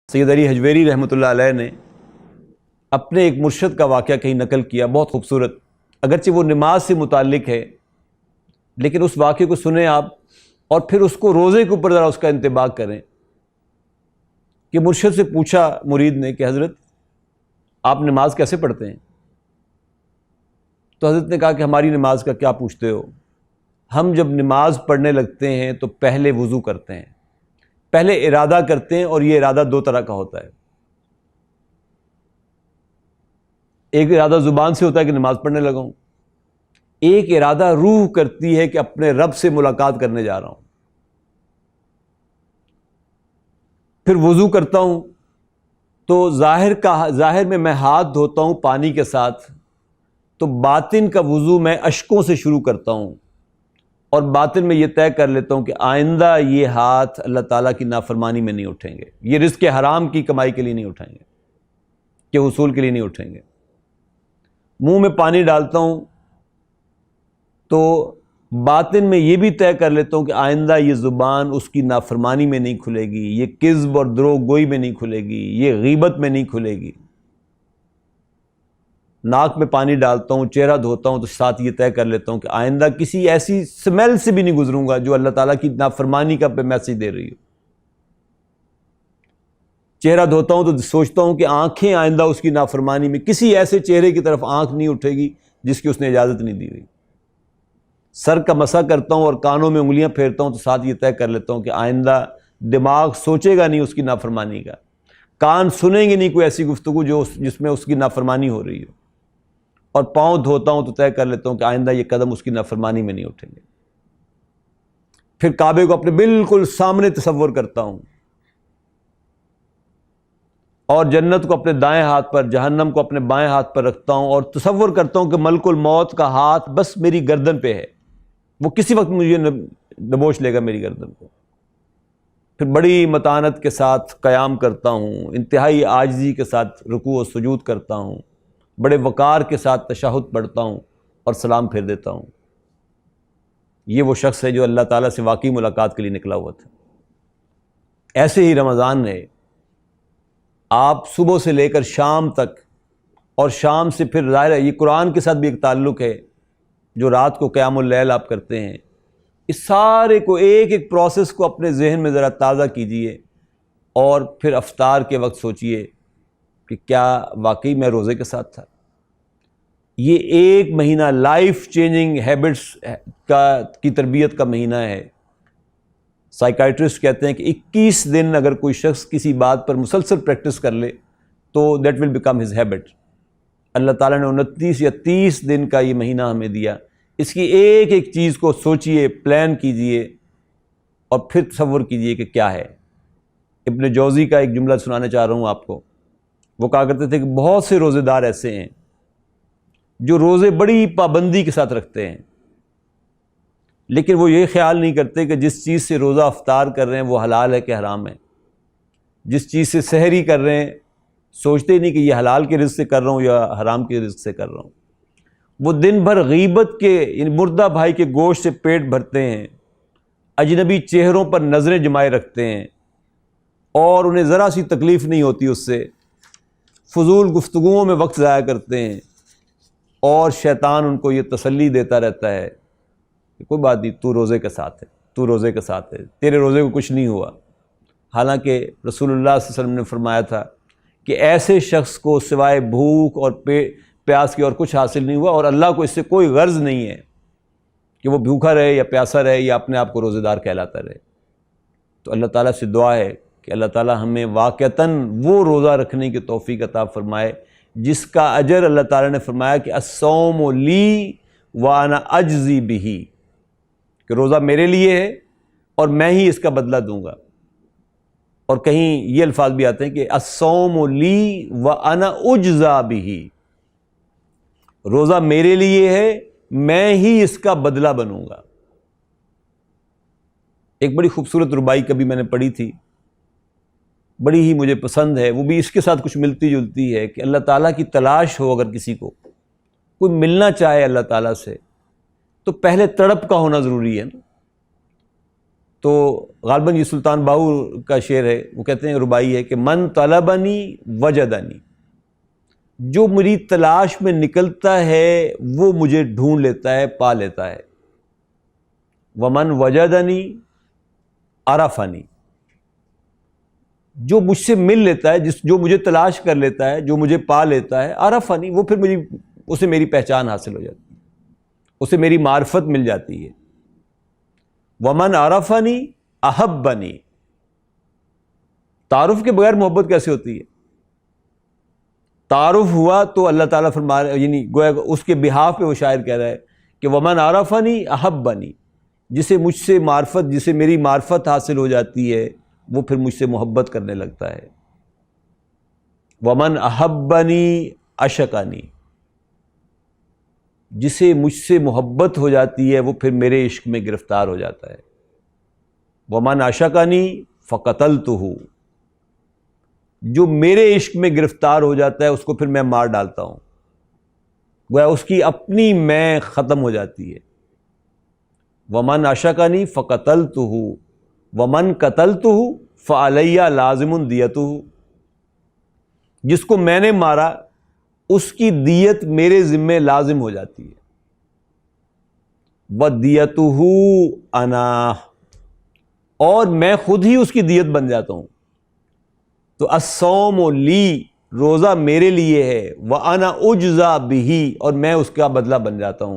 سید علی حجویری رحمۃ اللہ علیہ نے اپنے ایک مرشد کا واقعہ کہیں نقل کیا، بہت خوبصورت، اگرچہ وہ نماز سے متعلق ہے، لیکن اس واقعے کو سنیں آپ اور پھر اس کو روزے کے اوپر ذرا اس کا انطباق کریں کہ مرشد سے پوچھا مرید نے کہ حضرت آپ نماز کیسے پڑھتے ہیں؟ تو حضرت نے کہا کہ ہماری نماز کا کیا پوچھتے ہو، ہم جب نماز پڑھنے لگتے ہیں تو پہلے وضو کرتے ہیں، پہلے ارادہ کرتے ہیں، اور یہ ارادہ دو طرح کا ہوتا ہے۔ ایک ارادہ زبان سے ہوتا ہے کہ نماز پڑھنے لگا ہوں، ایک ارادہ روح کرتی ہے کہ اپنے رب سے ملاقات کرنے جا رہا ہوں۔ پھر وضو کرتا ہوں تو ظاہر میں ہاتھ دھوتا ہوں پانی کے ساتھ، تو باطن کا وضو میں اشکوں سے شروع کرتا ہوں، اور باطن میں یہ طے کر لیتا ہوں کہ آئندہ یہ ہاتھ اللہ تعالیٰ کی نافرمانی میں نہیں اٹھیں گے، یہ رزق حرام کی کمائی کے لیے نہیں اٹھیں گے، کہ حصول کے لیے نہیں اٹھیں گے۔ منہ میں پانی ڈالتا ہوں تو باطن میں یہ بھی طے کر لیتا ہوں کہ آئندہ یہ زبان اس کی نافرمانی میں نہیں کھلے گی، یہ کذب اور دروغ گوئی میں نہیں کھلے گی، یہ غیبت میں نہیں کھلے گی۔ ناک میں پانی ڈالتا ہوں، چہرہ دھوتا ہوں تو ساتھ یہ طے کر لیتا ہوں کہ آئندہ کسی ایسی سمیل سے بھی نہیں گزروں گا جو اللہ تعالیٰ کی نافرمانی کا پہ میسج دے رہی ہو۔ چہرہ دھوتا ہوں تو سوچتا ہوں کہ آنکھیں آئندہ اس کی نافرمانی میں کسی ایسے چہرے کی طرف آنکھ نہیں اٹھے گی جس کی اس نے اجازت نہیں دی ہوئی۔ سر کا مسح کرتا ہوں اور کانوں میں انگلیاں پھیرتا ہوں تو ساتھ یہ طے کر لیتا ہوں کہ آئندہ دماغ سوچے گا نہیں اس کی نافرمانی کا، کان سنیں گے نہیں کوئی ایسی گفتگو جس میں اس کی نافرمانی ہو رہی ہو، اور پاؤں دھوتا ہوں تو طے کر لیتا ہوں کہ آئندہ یہ قدم اس کی نافرمانی میں نہیں اٹھیں گے۔ پھر کعبے کو اپنے بالکل سامنے تصور کرتا ہوں، اور جنت کو اپنے دائیں ہاتھ پر، جہنم کو اپنے بائیں ہاتھ پر رکھتا ہوں، اور تصور کرتا ہوں کہ ملک الموت کا ہاتھ بس میری گردن پہ ہے، وہ کسی وقت مجھے دبوچ لے گا میری گردن کو۔ پھر بڑی متانت کے ساتھ قیام کرتا ہوں، انتہائی عاجزی کے ساتھ رکوع و سجود کرتا ہوں، بڑے وقار کے ساتھ تشہد پڑھتا ہوں اور سلام پھیر دیتا ہوں۔ یہ وہ شخص ہے جو اللہ تعالیٰ سے واقعی ملاقات کے لیے نکلا ہوا تھا۔ ایسے ہی رمضان ہے، آپ صبح سے لے کر شام تک، اور شام سے پھر ظاہر ہے یہ قرآن کے ساتھ بھی ایک تعلق ہے، جو رات کو قیام اللیل آپ کرتے ہیں، اس سارے کو ایک ایک پروسیس کو اپنے ذہن میں ذرا تازہ کیجئے، اور پھر افطار کے وقت سوچئے کہ کیا واقعی میں روزے کے ساتھ تھا۔ یہ ایک مہینہ لائف چینجنگ ہیبٹس کی تربیت کا مہینہ ہے۔ سائیکائٹرسٹ کہتے ہیں کہ 21 دن اگر کوئی شخص کسی بات پر مسلسل پریکٹس کر لے تو that will become his habit. اللہ تعالیٰ نے 29 یا 30 دن کا یہ مہینہ ہمیں دیا، اس کی ایک ایک چیز کو سوچئے، پلان کیجئے، اور پھر تصور کیجئے کہ کیا ہے۔ ابن جوزی کا ایک جملہ سنانا چاہ رہا ہوں آپ کو۔ وہ کہا کرتے تھے کہ بہت سے روزے دار ایسے ہیں جو روزے بڑی پابندی کے ساتھ رکھتے ہیں، لیکن وہ یہ خیال نہیں کرتے کہ جس چیز سے روزہ افطار کر رہے ہیں وہ حلال ہے کہ حرام ہے۔ جس چیز سے سحری کر رہے ہیں سوچتے ہی نہیں کہ یہ حلال کے رزق سے کر رہا ہوں یا حرام کے رزق سے کر رہا ہوں۔ وہ دن بھر غیبت کے، مردہ بھائی کے گوشت سے پیٹ بھرتے ہیں، اجنبی چہروں پر نظریں جمائے رکھتے ہیں، اور انہیں ذرا سی تکلیف نہیں ہوتی اس سے، فضول گفتگوؤں میں وقت ضائع کرتے ہیں، اور شیطان ان کو یہ تسلی دیتا رہتا ہے کہ کوئی بات نہیں، تو روزے کے ساتھ ہے، تو روزے کے ساتھ ہے، تیرے روزے کو کچھ نہیں ہوا۔ حالانکہ رسول اللہ صلی اللہ علیہ وسلم نے فرمایا تھا کہ ایسے شخص کو سوائے بھوک اور پیاس کی اور کچھ حاصل نہیں ہوا، اور اللہ کو اس سے کوئی غرض نہیں ہے کہ وہ بھوکا رہے یا پیاسا رہے یا اپنے آپ کو روزے دار کہلاتا رہے۔ تو اللہ تعالیٰ سے دعا ہے کہ اللہ تعالیٰ ہمیں واقعتاً وہ روزہ رکھنے کی توفیق عطا فرمائے جس کا اجر اللہ تعالیٰ نے فرمایا کہ الصوم لی وانا اجزی بہ، کہ روزہ میرے لیے ہے اور میں ہی اس کا بدلہ دوں گا۔ اور کہیں یہ الفاظ بھی آتے ہیں کہ الصوم لی وانا اجزا بہ، روزہ میرے لیے ہے، میں ہی اس کا بدلہ بنوں گا۔ ایک بڑی خوبصورت ربائی کبھی میں نے پڑھی تھی، بڑی ہی مجھے پسند ہے، وہ بھی اس کے ساتھ کچھ ملتی جلتی ہے کہ اللہ تعالیٰ کی تلاش ہو، اگر کسی کو کوئی ملنا چاہے اللہ تعالیٰ سے، تو پہلے تڑپ کا ہونا ضروری ہے نا۔ تو غالباً یہ سلطان باہو کا شعر ہے، وہ کہتے ہیں، ربائی ہے کہ من طلبنی وجدنی، جو میری تلاش میں نکلتا ہے وہ مجھے ڈھونڈ لیتا ہے، پا لیتا ہے۔ ومن وجدنی عرفنی، جو مجھ سے مل لیتا ہے، جو مجھے تلاش کر لیتا ہے، جو مجھے پا لیتا ہے، عرفنی، وہ پھر اسے میری پہچان حاصل ہو جاتی ہے، اسے میری معرفت مل جاتی ہے۔ ومن عرفنی احبنی، تعارف کے بغیر محبت کیسے ہوتی ہے؟ تعارف ہوا تو اللہ تعالیٰ فرما رہا ہے، یعنی گویا اس کے بہاف پہ وہ شاعر کہہ رہا ہے کہ ومن عرفنی احبنی، جسے مجھ سے معرفت، جسے میری معرفت حاصل ہو جاتی ہے، وہ پھر مجھ سے محبت کرنے لگتا ہے۔ ومن احبنی عشقنی، جسے مجھ سے محبت ہو جاتی ہے وہ پھر میرے عشق میں گرفتار ہو جاتا ہے۔ ومن عشقنی فقتلتہ، جو میرے عشق میں گرفتار ہو جاتا ہے اس کو پھر میں مار ڈالتا ہوں، گویا اس کی اپنی میں ختم ہو جاتی ہے۔ ومن عشقنی فقتلتہ ومن قتلتہ فعلی لازم دیتہ، جس کو میں نے مارا اس کی دیت میرے ذمے لازم ہو جاتی ہے۔ وَدِيَتُهُ أَنَا، اور میں خود ہی اس کی دیت بن جاتا ہوں۔ تو الصوم لی، روزہ میرے لیے ہے، وَأَنَا أُجْزَى بِهِ، اور میں اس کا بدلہ بن جاتا ہوں۔